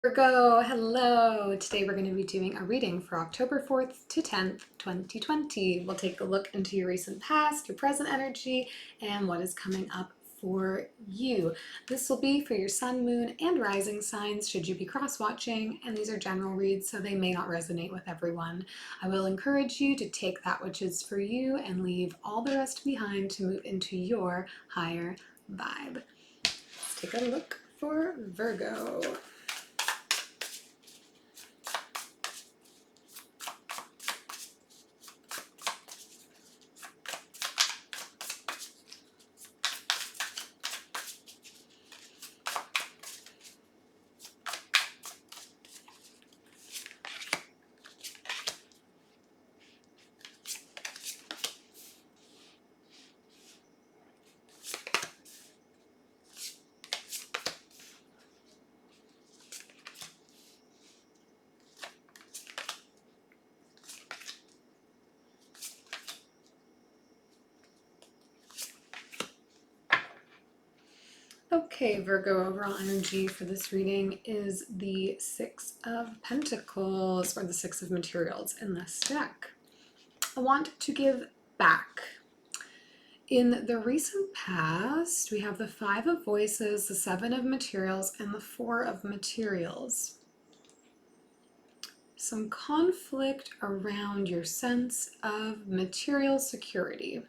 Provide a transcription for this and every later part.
Virgo, hello! Today we're going to be doing a reading for October 4th to 10th, 2020. We'll take a look into your recent past, your present energy, and what is coming up for you. This will be for your sun, moon, and rising signs should you be cross-watching, and these are general reads, so they may not resonate with everyone. I will encourage you to take that which is for you and leave all the rest behind to move into your higher vibe. Let's take a look for Virgo. Okay, Virgo, overall energy for this reading is the Six of Pentacles, or the Six of Materials in this deck. I want to give back. In the recent past, we have the Five of Voices, the Seven of Materials, and the Four of Materials. Some conflict around your sense of material security.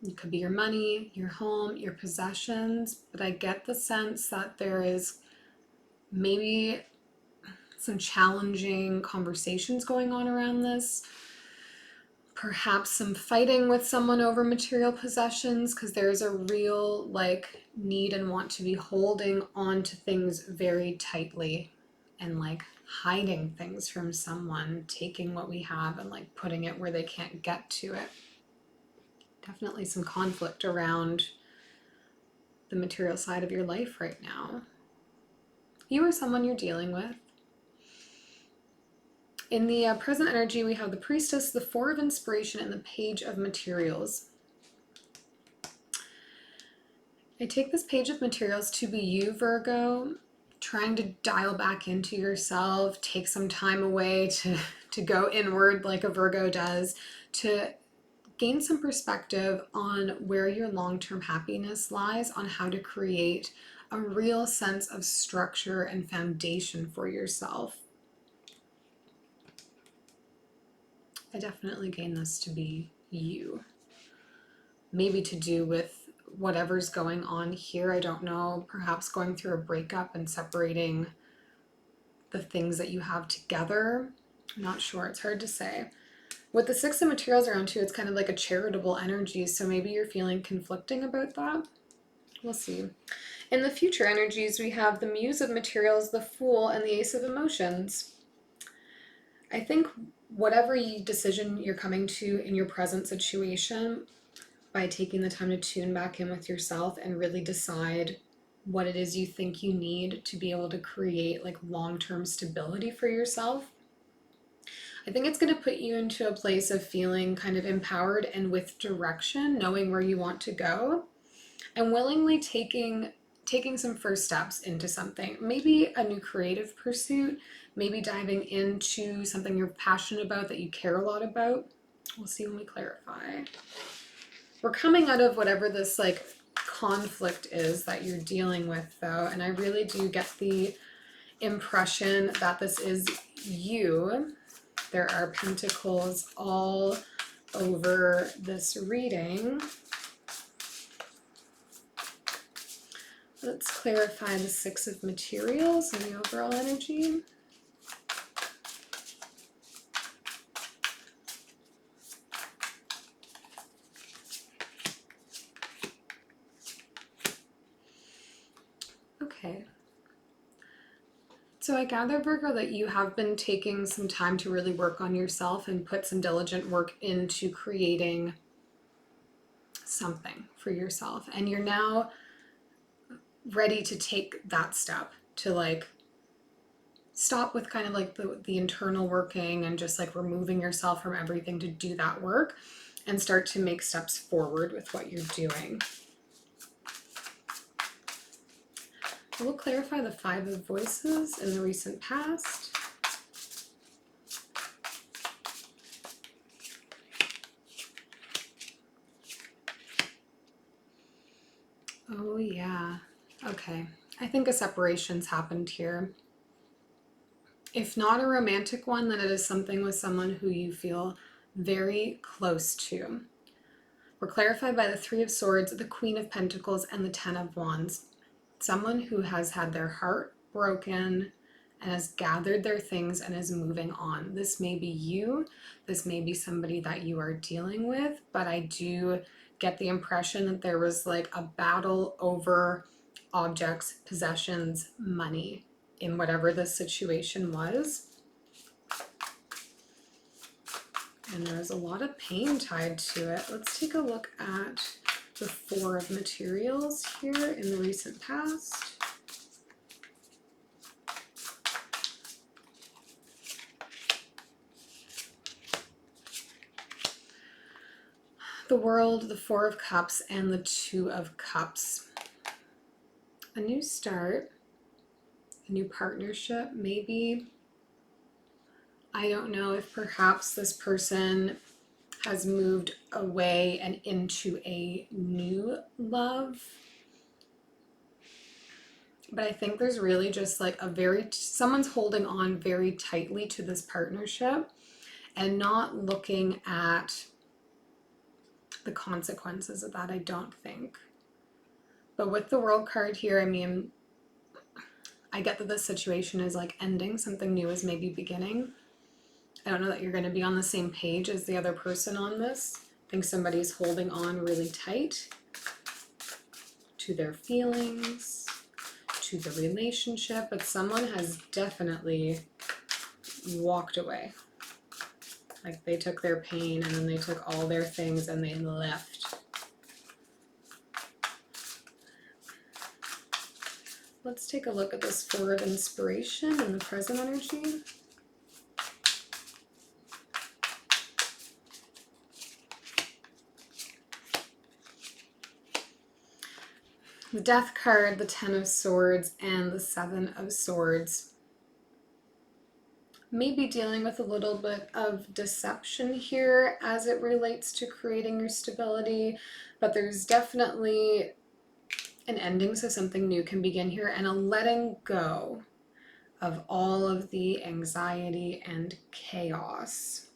It could be your money, your home, your possessions, but I get the sense that there is maybe some challenging conversations going on around this. Perhaps some fighting with someone over material possessions, because there's a real need and want to be holding on to things very tightly and hiding things from someone, taking what we have and putting it where they can't get to it. Definitely some conflict around the material side of your life right now. You or someone you're dealing with. In the present energy, we have the Priestess, the Four of Inspiration, and the Page of Materials. I take this Page of Materials to be you, Virgo, trying to dial back into yourself, take some time away to go inward like a Virgo does, to gain some perspective on where your long-term happiness lies, on how to create a real sense of structure and foundation for yourself. I definitely gain this to be you. Maybe to do with whatever's going on here, I don't know, perhaps going through a breakup and separating the things that you have together. I'm not sure, it's hard to say. With the Six of Materials around too, it's kind of like a charitable energy, so maybe you're feeling conflicting about that. We'll see. In the future energies, we have the Muse of Materials, the Fool, and the Ace of Emotions. I think whatever decision you're coming to in your present situation, by taking the time to tune back in with yourself and really decide what it is you think you need to be able to create long-term stability for yourself, I think it's going to put you into a place of feeling kind of empowered and with direction, knowing where you want to go, and willingly taking some first steps into something. Maybe a new creative pursuit, maybe diving into something you're passionate about, that you care a lot about. We'll see when we clarify. We're coming out of whatever this conflict is that you're dealing with, though, and I really do get the impression that this is you. There are pentacles all over this reading. Let's clarify the Six of Materials and the overall energy. Okay. So I gather, Virgo, that you have been taking some time to really work on yourself and put some diligent work into creating something for yourself. And you're now ready to take that step to stop with kind of the internal working and just removing yourself from everything to do that work and start to make steps forward with what you're doing. We'll clarify the Five of Voices in the recent past. Oh yeah, okay. I think a separation's happened here. If not a romantic one, then it is something with someone who you feel very close to. We're clarified by the Three of Swords, the Queen of Pentacles, and the Ten of Wands. Someone who has had their heart broken and has gathered their things and is moving on. This may be you, this may be somebody that you are dealing with, but I do get the impression that there was like a battle over objects, possessions, money in whatever the situation was. And there's a lot of pain tied to it. Let's take a look at the Four of Materials here in the recent past. The World, the Four of Cups, and the Two of Cups. A new start, a new partnership, maybe. I don't know if perhaps this person has moved away and into a new love. But I think there's really just like someone's holding on very tightly to this partnership and not looking at the consequences of that, I don't think. But with the World card here, I mean, I get that this situation is like ending, something new is maybe beginning. I don't know that you're going to be on the same page as the other person on this. I think somebody's holding on really tight to their feelings, to the relationship, but someone has definitely walked away. Like they took their pain and then they took all their things and they left. Let's take a look at this Four of Inspiration and the present energy. The Death card, the Ten of Swords, and the Seven of Swords. Maybe dealing with a little bit of deception here as it relates to creating your stability, but there's definitely an ending, so something new can begin here, and a letting go of all of the anxiety and chaos.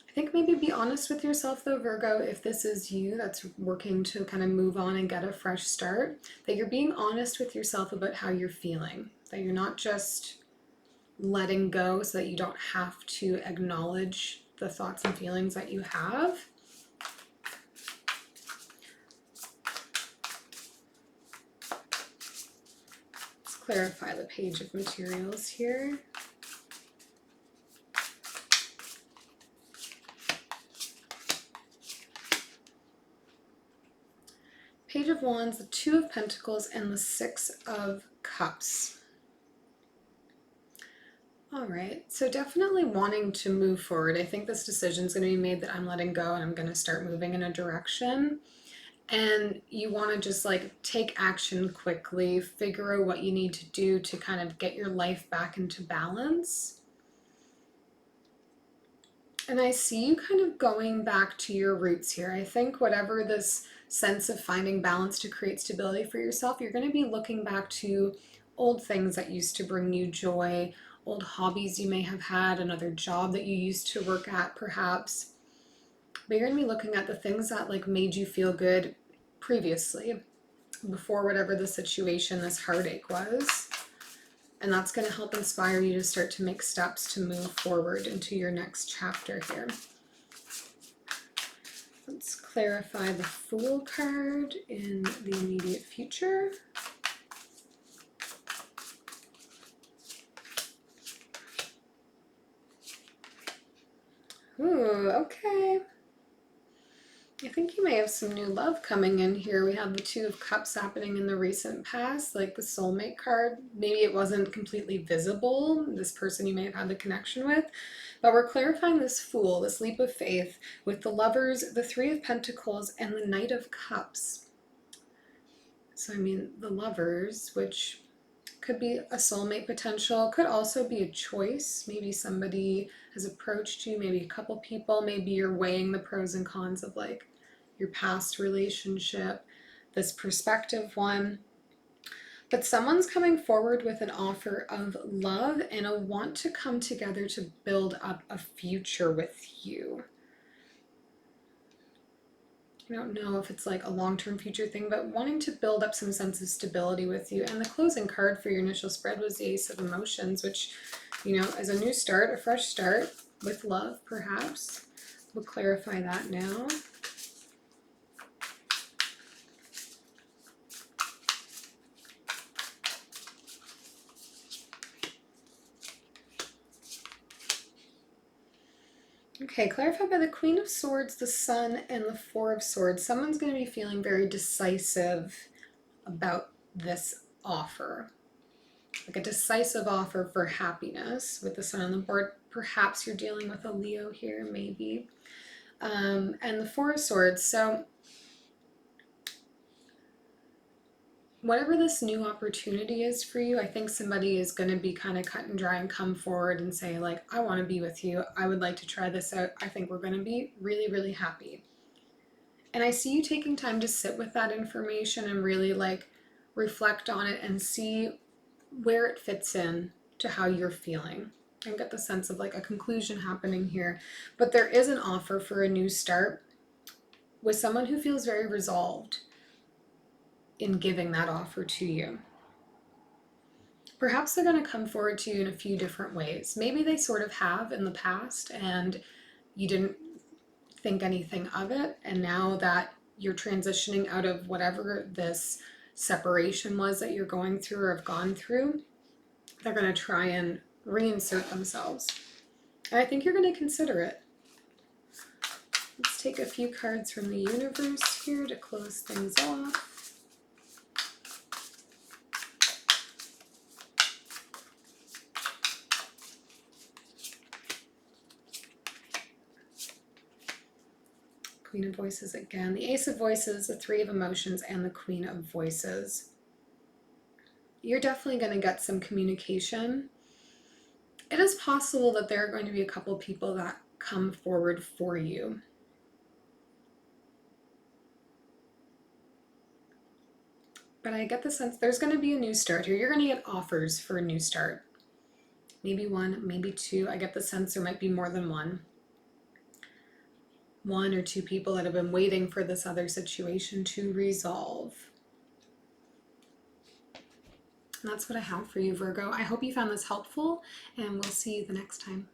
I think maybe be honest with yourself though, Virgo, if this is you that's working to kind of move on and get a fresh start, that you're being honest with yourself about how you're feeling, that you're not just letting go so that you don't have to acknowledge the thoughts and feelings that you have. Let's clarify the Page of Materials here. Page of Wands, the Two of Pentacles, and the Six of Cups. All right, so definitely wanting to move forward. I think this decision is going to be made that I'm letting go and I'm going to start moving in a direction. And you want to just like take action quickly, figure out what you need to do to kind of get your life back into balance. And I see you kind of going back to your roots here. I think whatever this sense of finding balance to create stability for yourself, you're going to be looking back to old things that used to bring you joy, old hobbies you may have had, another job that you used to work at perhaps. But you're going to be looking at the things that like made you feel good previously, before whatever the situation, this heartache was. And that's going to help inspire you to start to make steps to move forward into your next chapter here. Let's clarify the Fool card in the immediate future. Ooh, okay. I think you may have some new love coming in here. We have the Two of Cups happening in the recent past, like the soulmate card. Maybe it wasn't completely visible, this person you may have had the connection with, but we're clarifying this Fool, this leap of faith, with the Lovers, the Three of Pentacles, and the Knight of Cups. So, I mean, the Lovers, which could be a soulmate potential, could also be a choice. Maybe somebody has approached you, maybe a couple people, maybe you're weighing the pros and cons of like your past relationship, this prospective one. But someone's coming forward with an offer of love and a want to come together to build up a future with you. I don't know if it's like a long-term future thing, but wanting to build up some sense of stability with you. And the closing card for your initial spread was the Ace of Emotions, which, you know, is a new start, a fresh start with love, perhaps. We'll clarify that now. Okay, clarified by the Queen of Swords, the Sun, and the Four of Swords. Someone's going to be feeling very decisive about this offer. Like a decisive offer for happiness with the Sun on the board. Perhaps you're dealing with a Leo here, maybe. And the Four of Swords. So whatever this new opportunity is for you, I think somebody is going to be kind of cut and dry and come forward and say, like, I want to be with you. I would like to try this out. I think we're going to be really, really happy. And I see you taking time to sit with that information and really like reflect on it and see where it fits in to how you're feeling. And get the sense of like a conclusion happening here. But there is an offer for a new start with someone who feels very resolved in giving that offer to you. Perhaps they're going to come forward to you in a few different ways. Maybe they sort of have in the past and you didn't think anything of it, and now that you're transitioning out of whatever this separation was that you're going through or have gone through, they're going to try and reinsert themselves. And I think you're going to consider it. Let's take a few cards from the universe here to close things off. Queen of Voices again. The Ace of Voices, the Three of Emotions, and the Queen of Voices. You're definitely going to get some communication. It is possible that there are going to be a couple people that come forward for you. But I get the sense there's going to be a new start here. You're going to get offers for a new start. Maybe one, maybe two. I get the sense there might be more than one. One or two people that have been waiting for this other situation to resolve. And that's what I have for you, Virgo. I hope you found this helpful, and we'll see you the next time.